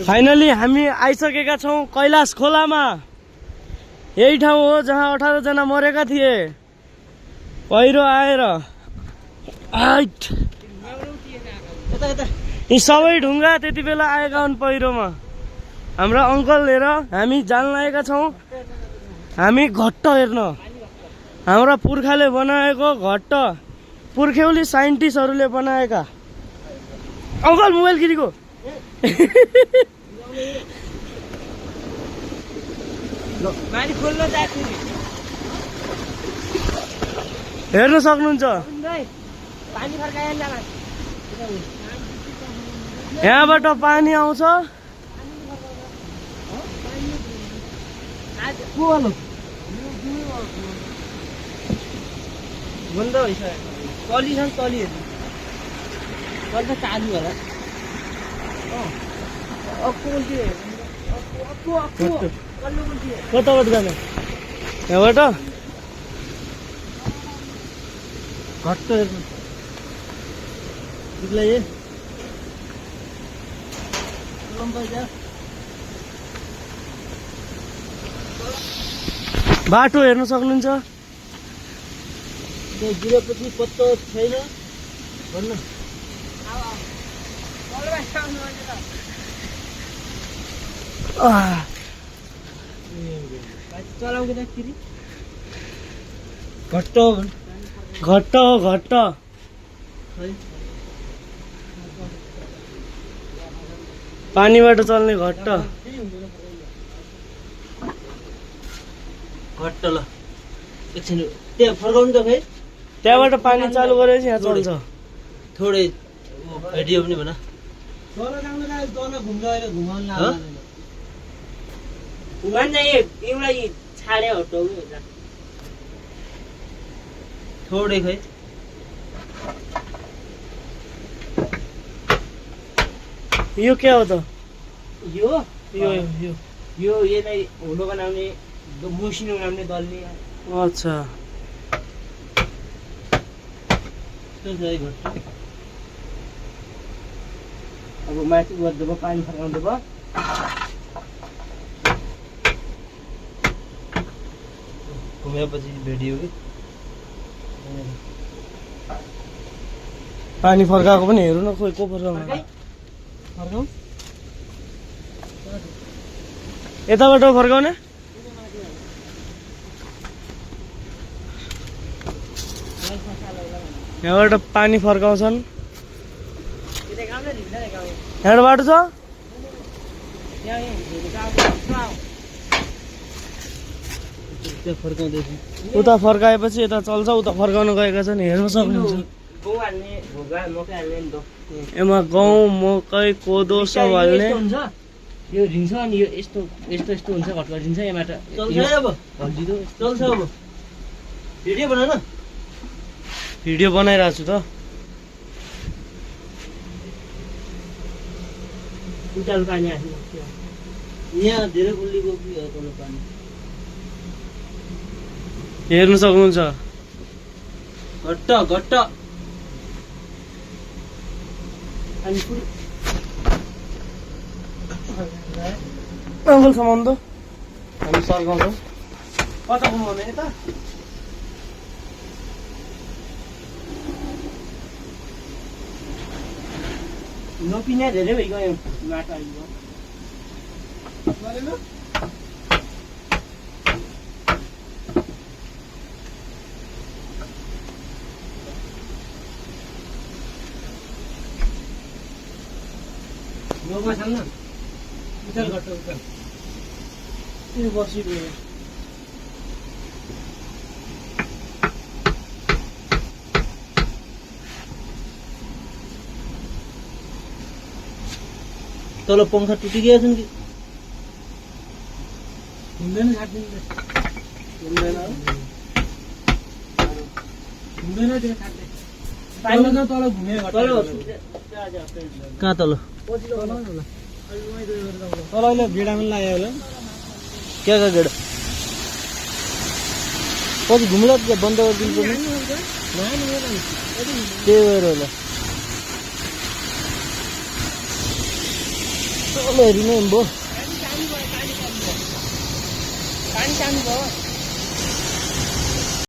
Finally हामी आइसकेका छौं कैलाश खोलामा। यही ठाउँ हो जहाँ 18 जना मरेका थिए पहिरो आएर। यी सबै ढुङ्गा त्यति बेला आएका हुन् पहिरोमा। हाम्रा अङ्कल लिएर हामी जान लागेका छौं हामी घट्ट हेर्न। हाम्रा पुर्खाले बनाएको घट्ट, पुर्ख्यौली साइन्टिस्टहरूले बनाएका। अङ्कल मोबाइल किनेको हेर्न सक्नुहुन्छ। यहाँबाट पानी आउँछ। बन्द भइसक्यो। तली चालु होला। कताबाट जाने? यहाँबाट घट्ट बाटो हेर्न सक्नुहुन्छ। गिरेपछि पत्तो छैन भन्नु। घट्ट पानीबाट चल्ने घट्ट ल। एकछिन त्यहाँ फर्काउनु त खै। त्यहाँबाट पानी चालु गरेपछि यहाँ चल्छ। थोरै भिडियो पनि भन। थोड़े खै यो क्या हो त? यो यसलाई हुलो बनाउने मुसिनो बनाउने दलले। अच्छा अब माथि गरिदिएको पानी फर्काउँदै भयो। घुमेपछि भिडियो कि पानी फर्काएको पनि हेरौँ न। खोइ को फर्काउनु? यताबाट फर्काउने? यहाँबाट पानी फर्काउँछन्। यहाँ बाटो छ। उता फर्काएपछि यता चल्छ। उता फर्काउन गएका छन् हेर्न सक्नुहुन्छ। एमा गहुँ मकै कोदो सब हाल्ने। यो झिन्छ अनि यो यस्तो हुन्छ। घटघट झिन्छ। यहाँबाट चल्छ। अब भिडियो बना न। भिडियो बनाइरहेको छु त। उचालो पानी आयो। यहाँ धेरै गुल्लीको पानी हेर्न सक्नुहुन्छ। घट्ट अङ्कल सामान त हामी सर्काउँछौँ। कता घुमाउने यता? नपिने धेरै भइगयो माटो आइगयो। लोगमा छन् न उचाल घट्ट उचाल यो बसिदियो। तल पंखा टुटिगएका छन् कि हुँदैन? त्यो काट्दै पानी तल घुमे कहाँ तल तल गेडामा लाग्यो होला। क्या गेडा पछि घुम्ला बन्द गरिदिनु पर्ने त्यही भएर होला। चलो हेरिनु भयो पानी चाल्नु भयो